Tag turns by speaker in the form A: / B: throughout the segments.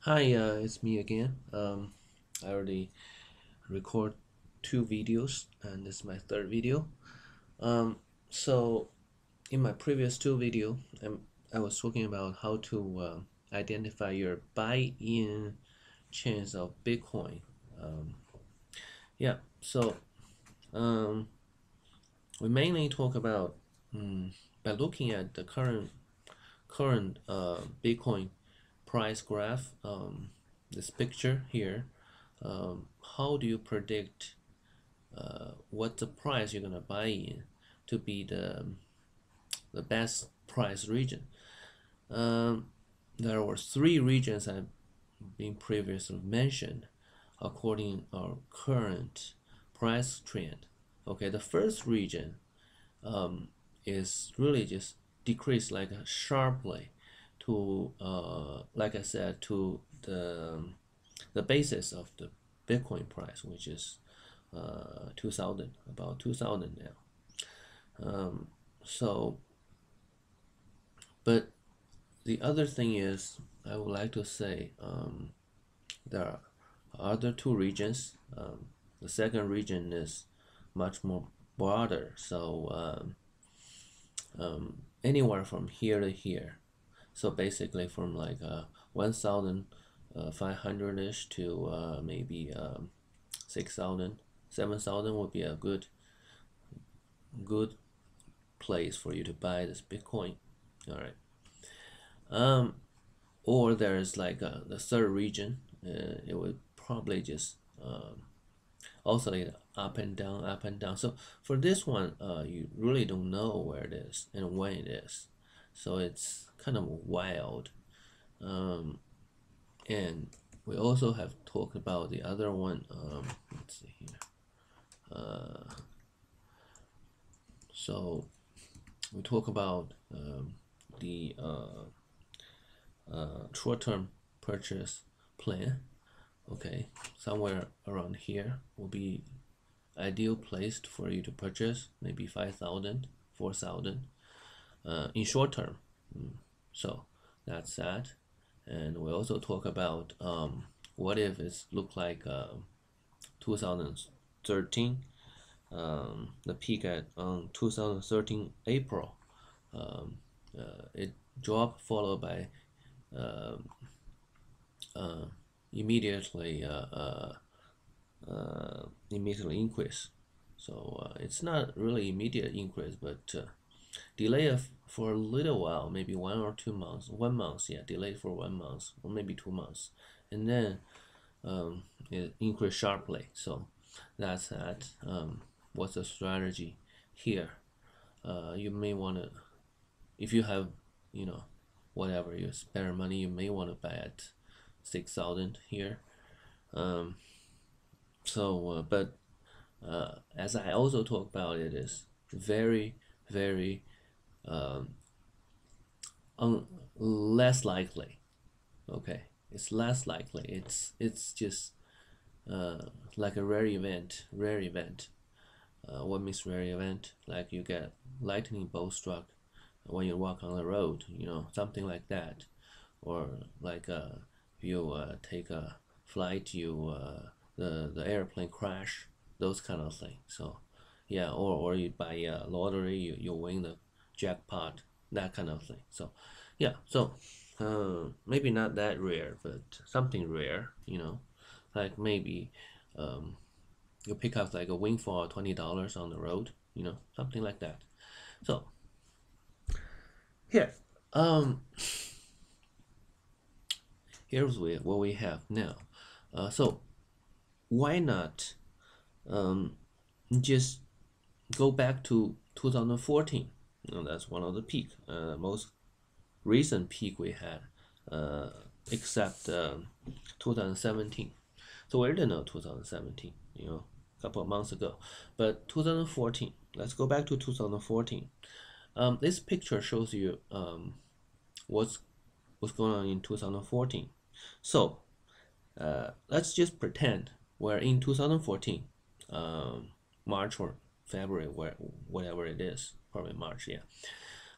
A: Hi, it's me again. I already record two videos, and this is my third video. So in my previous two video, I was talking about how to identify your buy-in chance of Bitcoin. Um, yeah, so um, we mainly talk about by looking at the current Bitcoin price graph. This picture here. How do you predict what the price you're gonna buy in to be the best price region? Um, there were three regions I've been previously mentioned according our current price trend. Okay, the first region is really just decreased like sharply to like I said to the basis of the Bitcoin price, which is 2000, about 2000 now. So but the other thing is I would like to say there are other two regions. The second region is much more broader, so anywhere from here to here. So basically from like 1,500 ish to maybe 6,000, 7,000 would be a good place for you to buy this Bitcoin. All right. Um, or there's like the third region. It would probably just oscillate up and down, up and down. So for this one, you really don't know where it is and when it is. So it's kind of wild. Um, and we also have talked about the other one. Let's see here. So we talk about the short-term purchase plan. Okay, somewhere around here will be ideal place for you to purchase, maybe 5,000, 4,000 in short term. So that's that. And we also talk about what if it's look like 2013, the peak at 2013 April. It dropped followed by uh, immediately immediately increase. So it's not really immediate increase, but delay for a little while, maybe 1 or 2 months. 1 month, yeah, delayed for 1 month or maybe 2 months, and then it increased sharply. So that's that. What's the strategy here? You may want to, if you have, you know, whatever you spare money, you may want to buy at 6,000 here. But as I also talk about, it is very, very less likely. Okay, it's less likely. It's just like a rare event. Rare event. What means rare event? Like you get lightning bolt struck when you walk on the road. Something like that, or like you take a flight, the airplane crash, those kind of things. So yeah, or you buy a lottery, you win the jackpot, that kind of thing. So yeah, so maybe not that rare, but something rare, like maybe you pick up like a windfall of $20 on the road, something like that. So here, um, here's what we have now. So why not just go back to 2014? That's one of the peak, most recent peak we had, except 2017. So we didn't know 2017, a couple of months ago. But 2014, let's go back to 2014. This picture shows you what's going on in 2014. So let's just pretend we're in 2014, March or February, whatever it is, probably March. Yeah,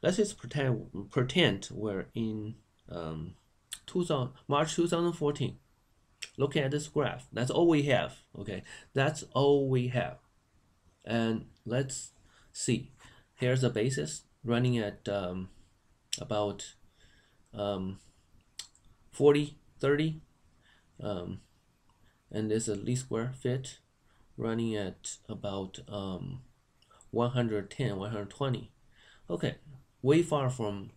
A: let's just pretend we're in March 2014. Look at this graph. That's all we have. Okay, that's all we have. And let's see. Here's the basis running at about 40, 30, and there's a least square fit running at about 110, 120. Okay, way far from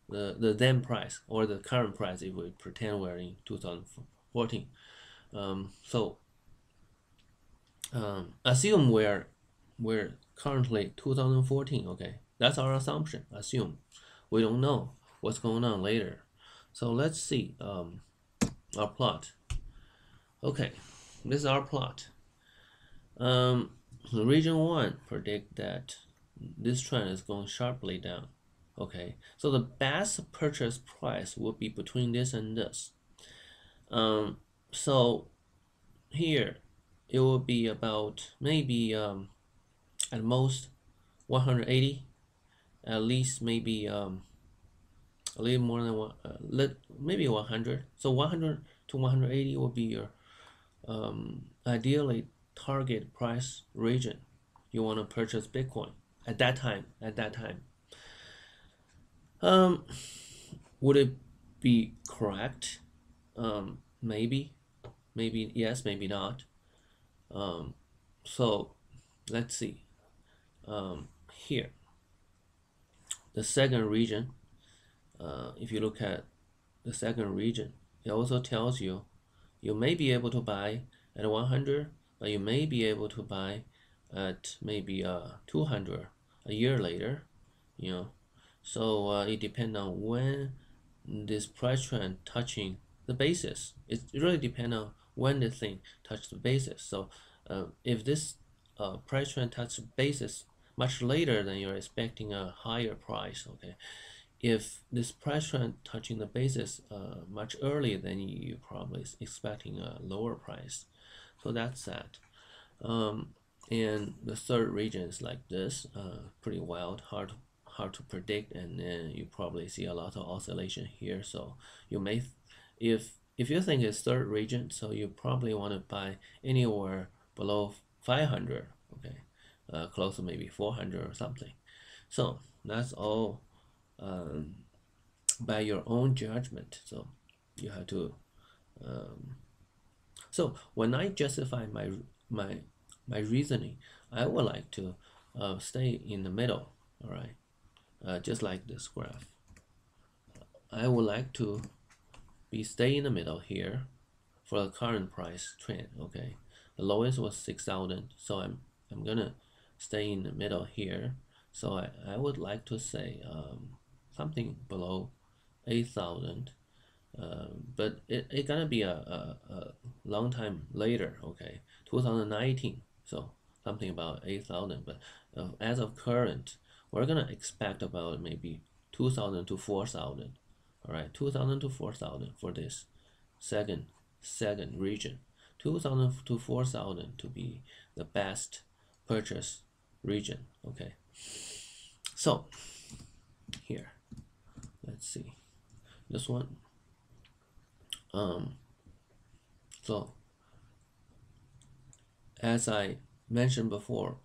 A: the then price or the current price if we pretend we're in 2014. Assume we're currently 2014. Okay, that's our assumption. Assume we don't know what's going on later. So let's see our plot. Okay, this is our plot. Region 1 predict that this trend is going sharply down. Okay, so the best purchase price will be between this and this. So here it will be about maybe at most 180, at least maybe a little more than one, maybe 100. So 100 to 180 will be your ideally target price region you want to purchase Bitcoin at that time. Would it be correct? Maybe yes, maybe not. So let's see. Here, the second region. If you look at the second region, it also tells you may be able to buy at 100, but you may be able to buy at maybe 200 a year later. So it depends on when this price trend touching the basis. It really depends on when the thing touched the basis. So if this price trend touches basis much later than you're expecting a higher price, okay. If this price trend touching the basis much earlier, then you probably expecting a lower price. So that's that. And the third region is like this, pretty wild, hard to predict, and then you probably see a lot of oscillation here. So you may, if you think it's third region, so you probably want to buy anywhere below 500, okay, close to maybe 400 or something. So that's all by your own judgment. So you have to. So when I justify my reasoning, I would like to stay in the middle. All right, just like this graph. I would like to stay in the middle here for the current price trend. Okay, the lowest was 6,000, so I'm gonna stay in the middle here. So I would like to say something below 8,000, but it gonna be a long time later. Okay, 2019. So something about 8,000, but as of current, we're gonna expect about maybe 2,000 to 4,000. All right, 2,000 to 4,000 for this second region. 2,000 to 4,000 to be the best purchase region. Okay, so here, let's see this one. So as I mentioned before,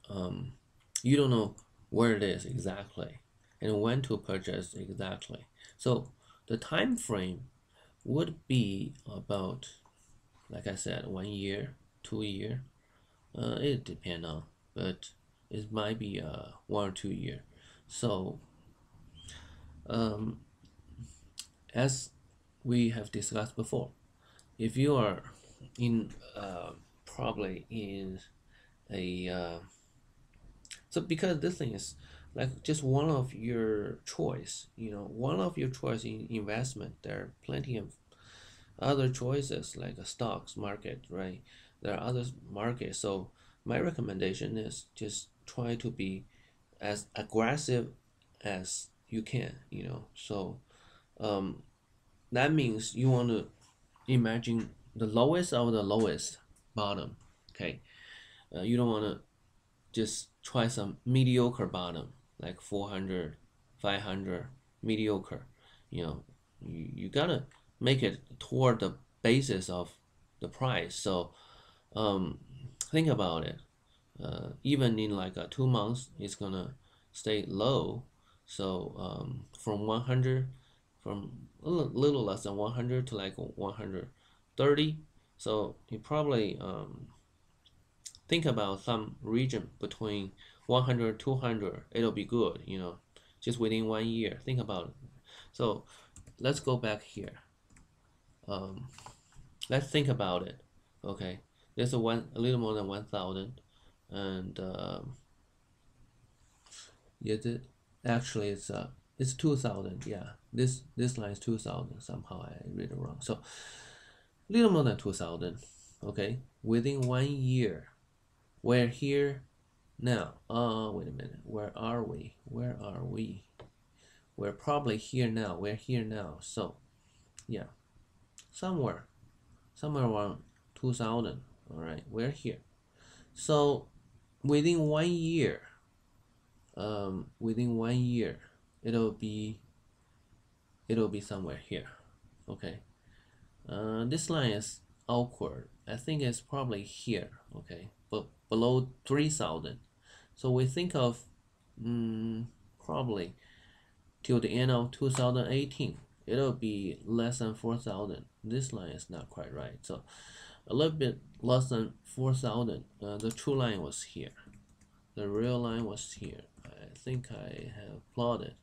A: you don't know where it is exactly and when to purchase exactly. So the time frame would be about, like I said, 1 year, 2 year. It depends on, but it might be 1 or 2 year. So as we have discussed before, if you are in probably in a so because this thing is like just one of your choice, one of your choice in investment. There are plenty of other choices like a stocks market, right? There are other markets. So my recommendation is just try to be as aggressive as you can, So that means you want to imagine the lowest of the lowest bottom, okay? You don't want to just try some mediocre bottom like 400, 500, mediocre, you gotta make it toward the basis of the price. So think about it. Even in like 2 months, it's gonna stay low. So from 100, from a little less than 100 to like 130. So you probably think about some region between 100 200. It'll be good, just within 1 year. Think about it. So let's go back here. Let's think about it. Okay, there's a little more than 1,000, and yeah, actually it's 2,000. Yeah, this line is 2,000. Somehow I read it wrong. So little more than 2,000. Okay, within 1 year, we're here now. Wait a minute. Where are we? Where are we? We're probably here now. We're here now. So yeah, somewhere around 2,000. All right, we're here. So within 1 year, it'll be somewhere here. Okay. This line is awkward. I think it's probably here. Okay, but below 3,000. So we think of probably till the end of 2018, it'll be less than 4,000. This line is not quite right. So a little bit less than 4,000. The true line was here. The real line was here. I think I have plotted.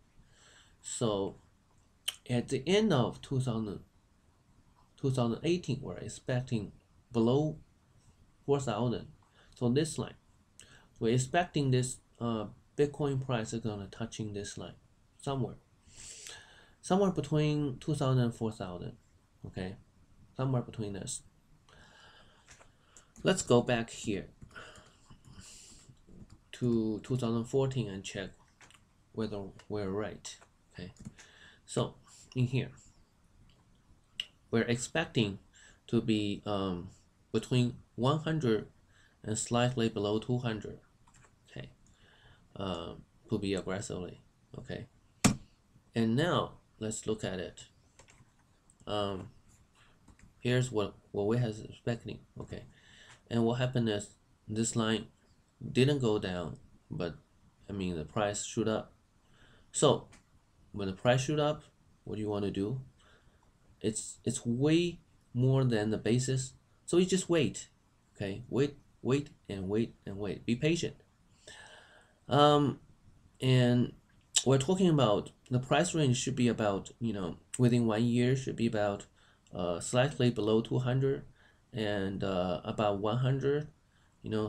A: So at the end of 2018, we're expecting below 4,000. So this line, we're expecting this Bitcoin price is gonna touching this line somewhere between 2,000 and 4,000. Okay, somewhere between this. Let's go back here to 2014 and check whether we're right. Okay, so in here we're expecting to be between 100 and slightly below 200. Okay, to be aggressively. Okay, and now let's look at it. Here's what we have expecting. Okay, and what happened is this line didn't go down, but I mean the price shoot up. So when the price shoot up, what do you want to do? It's way more than the basis, so you just wait. Okay, wait and wait and wait. Be patient. And we're talking about the price range should be about, within 1 year should be about slightly below 200 and about 100,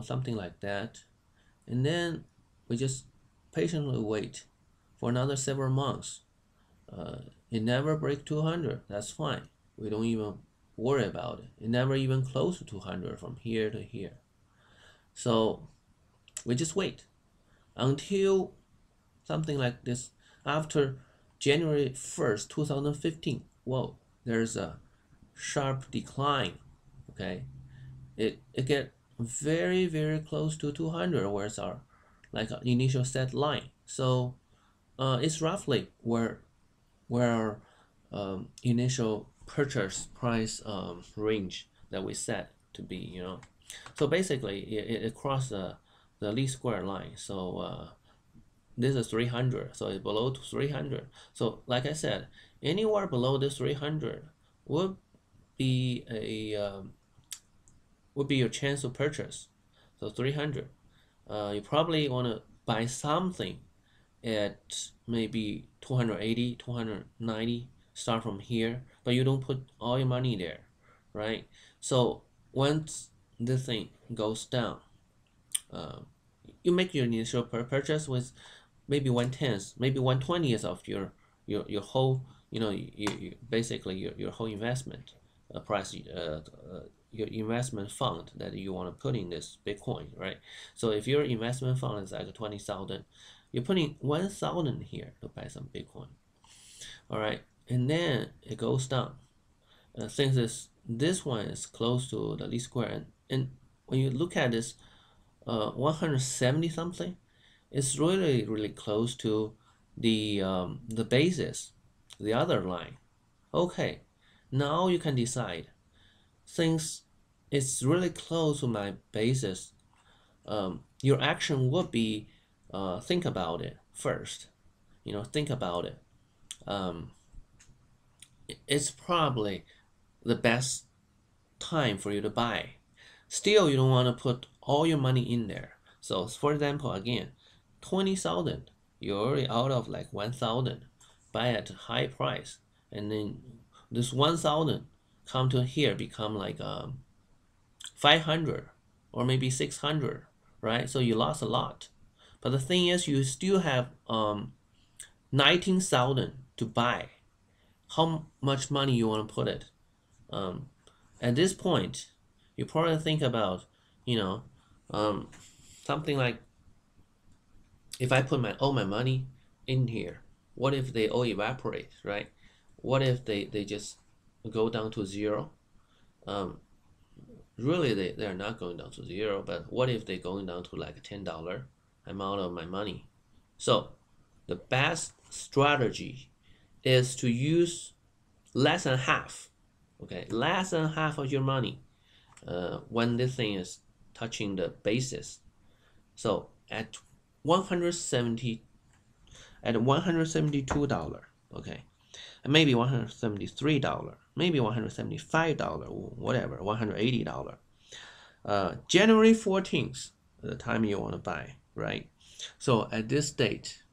A: something like that. And then we just patiently wait for another several months. It never break 200. That's fine. We don't even worry about it. It never even close to 200 from here to here. So we just wait until something like this. After January 1st, 2015, whoa, there's a sharp decline. Okay, it get very, very close to 200, where's our initial set line. So it's roughly where our initial purchase price range that we set to be. So basically it crossed the least square line. So this is 300, so it's below 300. So like I said, anywhere below this 300 would be your chance to purchase. So 300, you probably want to buy something at maybe 280, 290, start from here, but you don't put all your money there, right? So once this thing goes down, you make your initial purchase with maybe 1/10, maybe 1/20 of your whole, basically your whole investment price, your investment fund that you want to put in this Bitcoin, right? So if your investment fund is like 20,000, you're putting 1,000 here to buy some Bitcoin. All right, and then it goes down. Since this one is close to the least square, and when you look at this 170 something, it's really, really close to the basis, the other line. Okay, now you can decide. Since it's really close to my basis, your action would be think about it first. Think about it. Um, it's probably the best time for you to buy. Still, you don't want to put all your money in there. So, for example, again, 20,000, you're already out of like 1,000. Buy at a high price, and then this 1,000 come to here become like 500 or maybe 600, right? So you lost a lot. But the thing is, you still have 19,000 to buy. How much money you want to put it? Um, at this point, you probably think about, you know, something like, if I put all my money in here, what if they all evaporate, right? What if they just go down to zero? Um, really, they're not going down to zero, but what if they're going down to like $10 amount of my money? So the best strategy is to use less than half, okay, less than half of your money when this thing is touching the basis. So at 170 at $172, okay, and maybe $173, maybe $175, whatever, $180. January 14th, the time you want to buy, right? So at this date,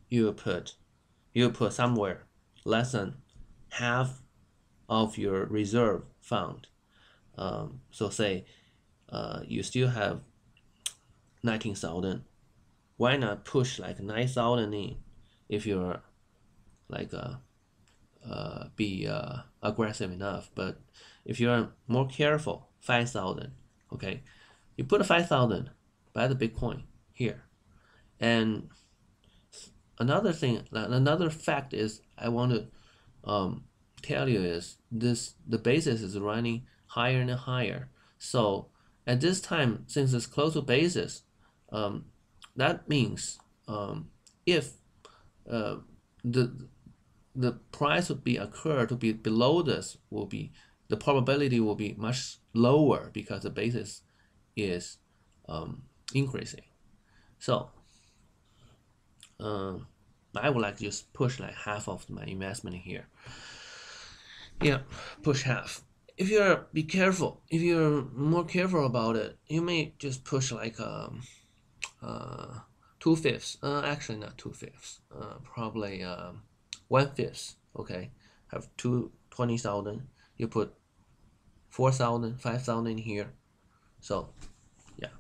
A: you put somewhere less than half of your reserve fund. So say you still have 19,000. Why not push like 9,000 in if you're like be aggressive enough? But if you're more careful, 5,000. Okay, you put 5,000, buy the Bitcoin here. And another thing, another fact is I want to tell you is the basis is running higher and higher. So at this time, since it's close to basis, that means if uh, the price would be occur to be below this, will be the probability will be much lower because the basis is increasing. So I would like to just push like half of my investment here. Yeah, push half. If you're be careful, if you're more careful about it, you may just push like 2/5. Actually not 2/5. Probably 1/5. Okay, have 20,000. You put 4,000, 5,000 here. So yeah.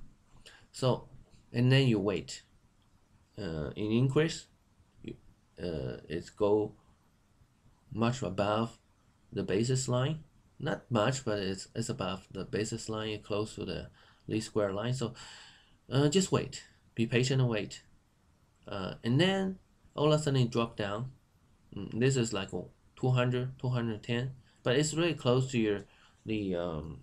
A: So and then you wait. In increase, it's go much above the basis line. Not much, but it's above the basis line, close to the least square line. So just wait, be patient and wait. And then all of a sudden it drop down. This is like 200, 210, but it's really close to your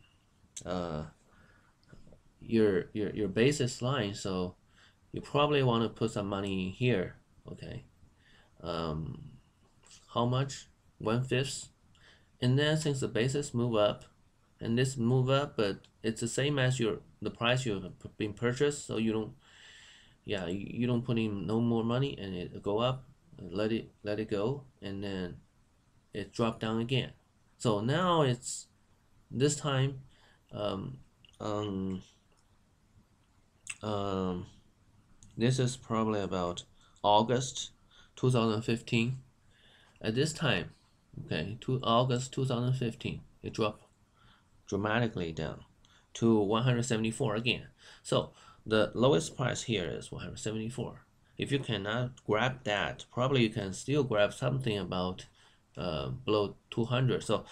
A: basis line. So you probably want to put some money here. Okay. How much? 1/5. And then since the basis move up, and this move up, but it's the same as the price you've been purchased, so you don't, yeah, you don't put in no more money, and it go up, let it go, and then it drop down again. So now it's this time, um, um, um, this is probably about August 2015. At this time, okay, to August 2015, it dropped dramatically down to 174 again. So the lowest price here is 174. If you cannot grab that, probably you can still grab something about below 200. So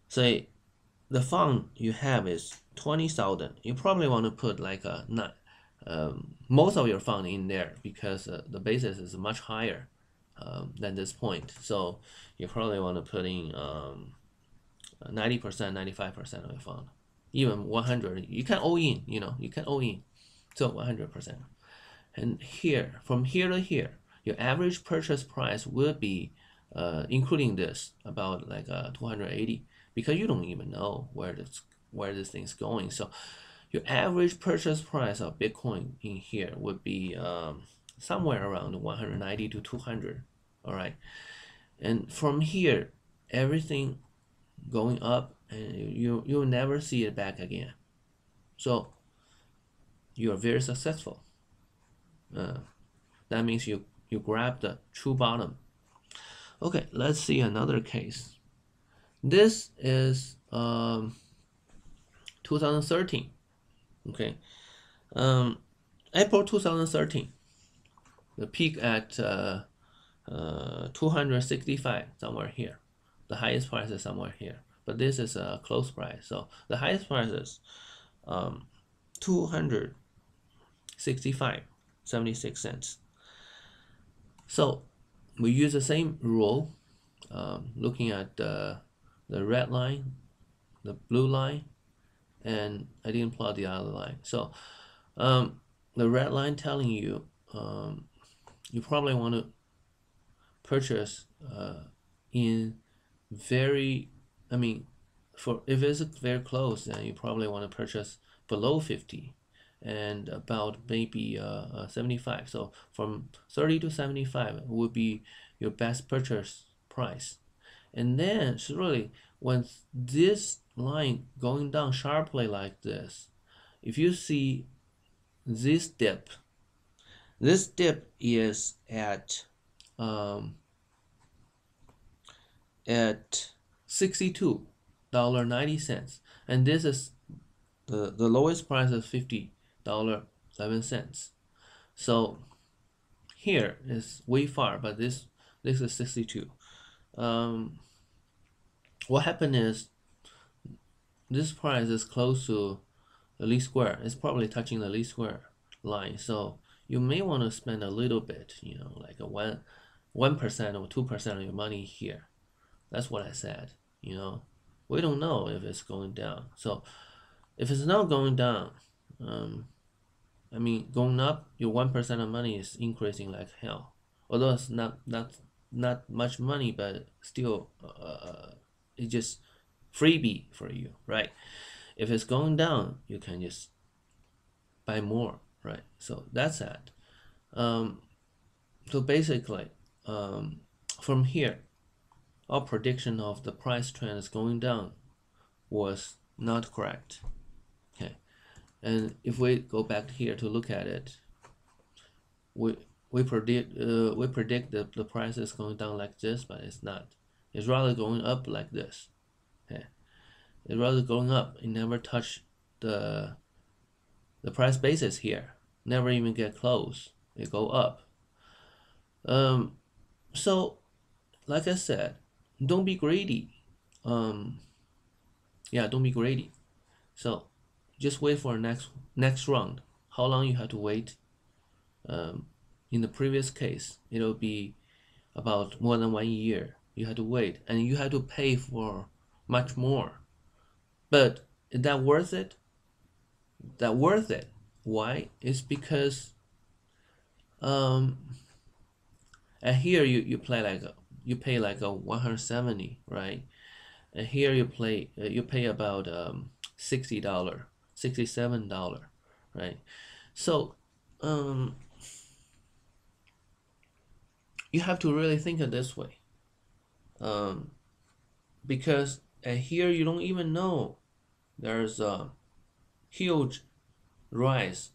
A: say the fund you have is 20,000. You probably want to put like a not most of your fund in there because the basis is much higher than this point. So you probably want to put in 90%, 95% of your fund, even 100. You can all in, you can all in. So 100%. And here, from here to here, your average purchase price will be including this about like 280, because you don't even know where this thing's going. So your average purchase price of Bitcoin in here would be somewhere around 190 to 200. All right, and from here everything going up, and you'll never see it back again. So you are very successful. That means you grab the true bottom. Okay, let's see another case. This is 2013. Okay, April 2013, the peak at 265, somewhere here. The highest price is somewhere here, but this is a close price. So the highest price is 265.76 cents. So we use the same rule, looking at the red line, the blue line, and I didn't plot the other line. So the red line telling you you probably want to purchase in very, I mean, for if it's very close, then you probably want to purchase below 50 and about maybe 75. So from 30 to 75 would be your best purchase price. And then really, when this line going down sharply like this, if you see this dip is at $62.90, and this is the lowest price is $50.07. So here is way far, but this is 62. What happened is this price is close to the least square. It's probably touching the least square line. So you may want to spend a little bit, like a 1% or 2% of your money here. That's what I said. We don't know if it's going down. So if it's not going down, I mean, going up, your 1% of money is increasing like hell. Although it's not much money, but still, it's just freebie for you, right? If it's going down, you can just buy more, right? So that's that. So basically, from here, our prediction of the price trend is going down was not correct. Okay, and if we go back here to look at it, we predict that the price is going down like this, but it's not. It's rather going up like this. Okay, it's rather going up. It never touch the price basis here. Never even get close. It go up. So like I said, don't be greedy. Yeah, don't be greedy. So just wait for next round. How long you have to wait? In the previous case, it'll be about more than 1 year. You have to wait, and you have to pay for much more. But is that worth it? That worth it? Why? It's because and here you pay like a 170, right? And here you pay about $60, $67, right? So you have to really think of this way, because here you don't even know there's a huge rise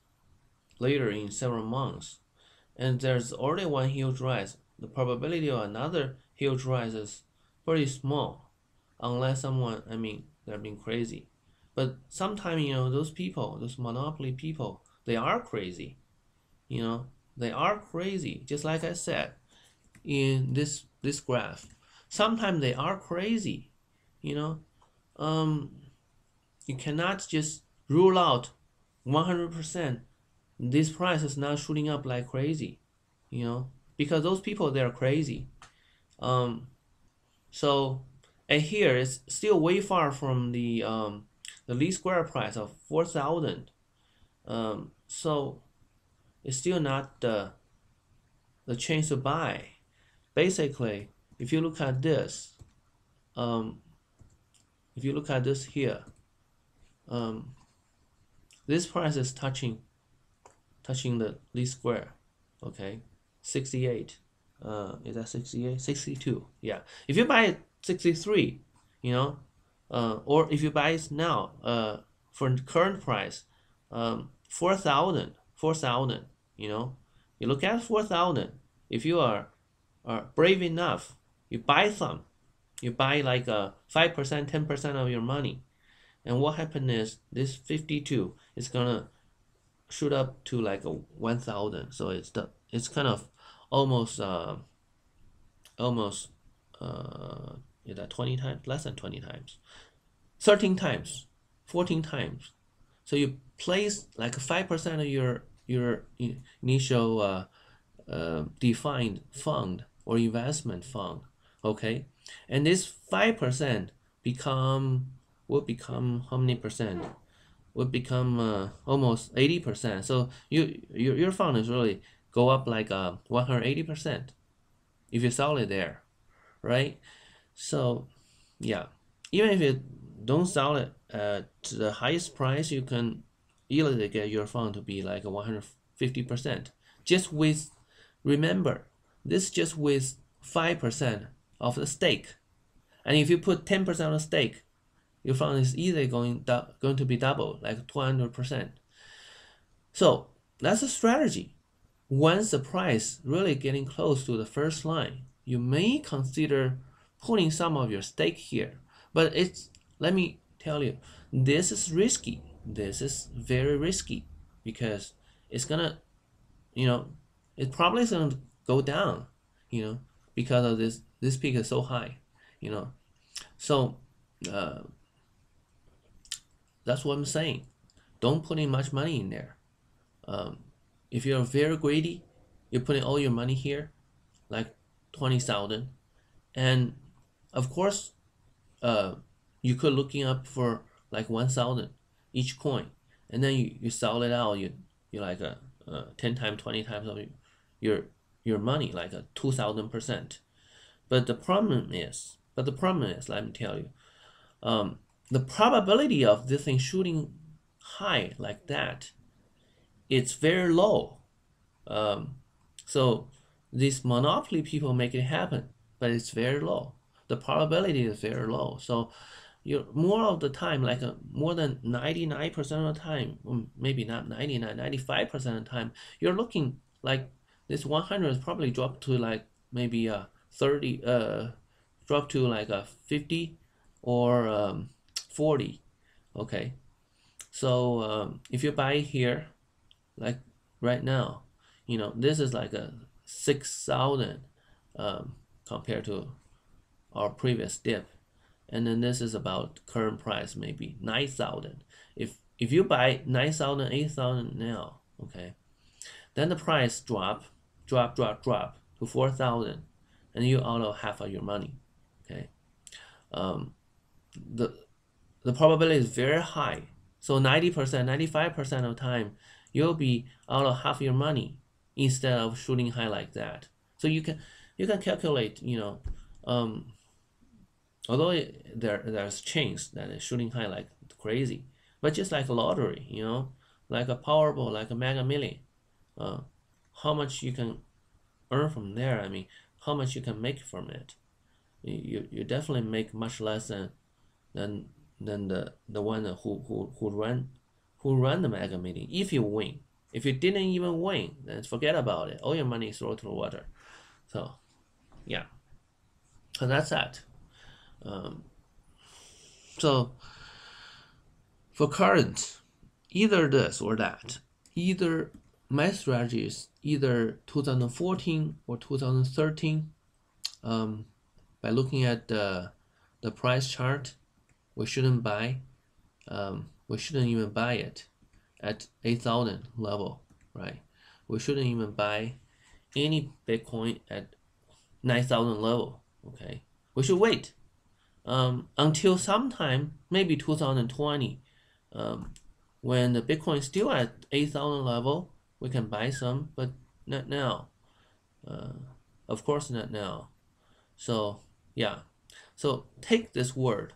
A: later in several months, and there's already one huge rise. The probability of another huge rise is pretty small, unless someone, they're being crazy. But sometimes, those people, those monopoly people, they are crazy. They are crazy. Just like I said in this graph, sometimes they are crazy. You cannot just rule out 100% this price is not shooting up like crazy, because those people, they're crazy. So, and here it's still way far from the least square price of 4,000. So it's still not the chance to buy. Basically, if you look at this, if you look at this here, this price is touching the least square, okay, 68. Is that 68? 62. Yeah. If you buy it 63, you know, or if you buy it now, for the current price, 4,000, you know, you look at 4,000. If you are brave enough, you buy some, you buy like 5%, 10% of your money, and what happened is this 52 is gonna shoot up to like a 1,000. So it's kind of almost is that 20 times? Less than 20 times, 13 times, 14 times. So you place like 5% of your initial defined fund or investment fund, okay, and this 5% would become how many percent? Would become almost 80%. So your fund is really go up like 180% if you sell it there, right? So yeah, even if you don't sell it at the highest price, you can easily get your fund to be like 150%. Just with, remember, this just with 5% of the stake. And if you put 10% of the stake, your fund is easily going to be double, like 200%. So that's a strategy. Once the price really getting close to the first line, you may consider putting some of your stake here. But let me tell you, this is risky. This is very risky because it's gonna, it probably is gonna go down, because of this peak is so high, So that's what I'm saying. Don't put in much money in there. If you're very greedy, you're putting all your money here, like 20,000, and of course, you could looking up for like 1,000 each coin, and then you sell it out. You like 10 times, 20 times of your money, like a 2,000%. But the problem is, let me tell you, the probability of this thing shooting high like that, it's very low. So these monopoly people make it happen, but it's very low. The probability is very low. So you're more of the time, like more than 99% of the time, maybe not 99, 95% of the time, you're looking like this 100 is probably dropped to like maybe 30, drop to like a 50 or 40. Okay, so if you buy here, like right now, this is like a 6,000 compared to our previous dip, and then this is about current price, maybe 9,000. If you buy 9,000, 8,000 now, okay, then the price drop to 4,000, and you out of half of your money. Okay, the probability is very high. So 90%, 95% of the time, you'll be out of half your money instead of shooting high like that. So you can calculate, although there's chance that it's shooting high like crazy, but just like a lottery, like a Powerball, like a Mega Million, how much you can earn from there? I mean, how much you can make from it? You definitely make much less than the one who run the Mega Million. If you win, if you didn't even win, then forget about it. All your money is thrown to the water. So yeah, and that's that. So for current, either this or that. Either my strategy is either 2014 or 2013. By looking at the price chart, we shouldn't buy. We shouldn't even buy it at 8,000 level, right? We shouldn't even buy any Bitcoin at 9,000 level. Okay, we should wait until sometime, maybe 2020, when the Bitcoin is still at 8,000 level. We can buy some, but not now. Of course, not now. So yeah, so take this word,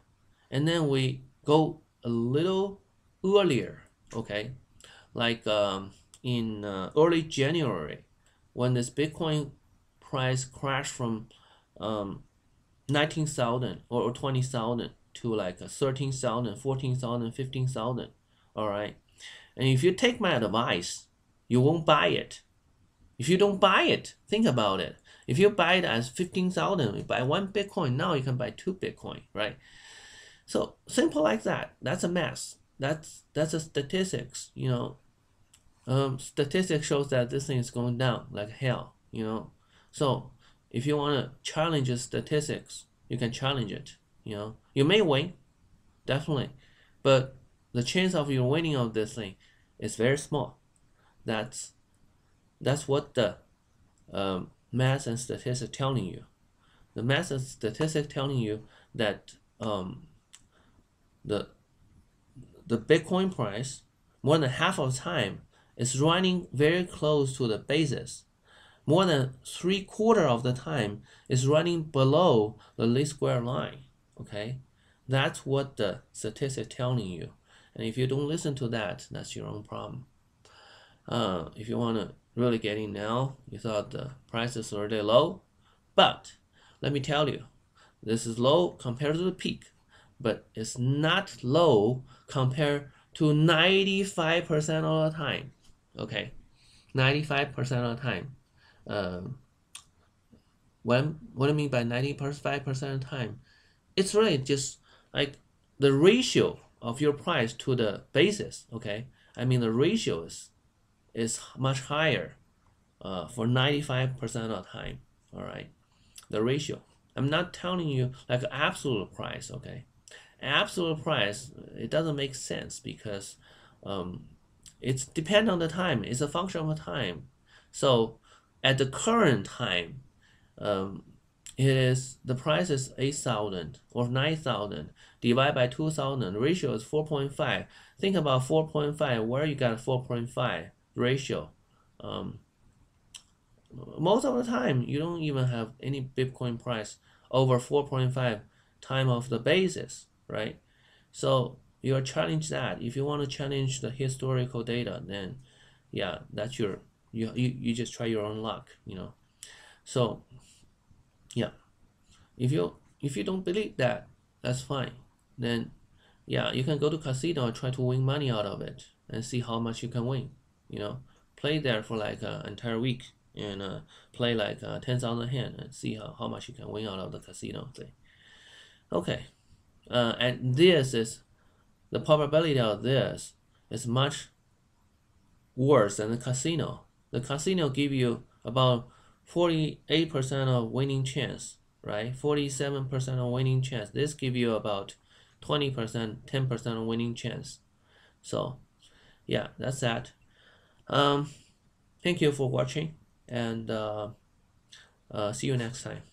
A: and then we go a little earlier, okay? Like in early January, when this Bitcoin price crashed from 19,000 or 20,000 to like 13,000, 14,000, 15,000. All right. And if you take my advice, you won't buy it. If you don't buy it, think about it. If you buy it as 15,000, you buy one Bitcoin, now you can buy two Bitcoin, right? So simple like that. That's a mess. That's a statistics, you know. Statistics shows that this thing is going down like hell, you know. So if you want to challenge the statistics, you can challenge it, you know. You may win, definitely, but the chance of you winning of this thing is very small. That's what the math and statistics telling you. The math and statistics telling you that the Bitcoin price more than half of the time is running very close to the basis. More than 3/4 of the time is running below the least square line. Okay, that's what the statistics telling you. And if you don't listen to that, that's your own problem. If you want to really get in now, you thought the price is already low, but let me tell you, this is low compared to the peak, but it's not low compared to 95% of the time. Okay, 95% of the time. What I mean by 95% of the time, it's really just like the ratio of your price to the basis. Okay, I mean the ratio is much higher for 95% of the time. All right, the ratio. I'm not telling you like absolute price. Okay, absolute price, it doesn't make sense because it's depend on the time. It's a function of time. So at the current time, it is the price is 8,000 or 9,000 divided by 2,000. Ratio is 4.5. Think about 4.5. Where you got 4.5 ratio? Most of the time, you don't even have any Bitcoin price over 4.5 time of the basis, right? So you're challenge that. If you want to challenge the historical data, then yeah, that's your you just try your own luck, you know. So yeah, if you don't believe that, that's fine. Then yeah, you can go to casino and try to win money out of it and see how much you can win. You know, play there for like an entire week and play like 10,000 hand and see how much you can win out of the casino thing. Okay, and this is the probability of this is much worse than the casino. The casino give you about 48% of winning chance, right? 47% of winning chance. This give you about 20%, 10% of winning chance. So yeah, that's that. Thank you for watching, and see you next time.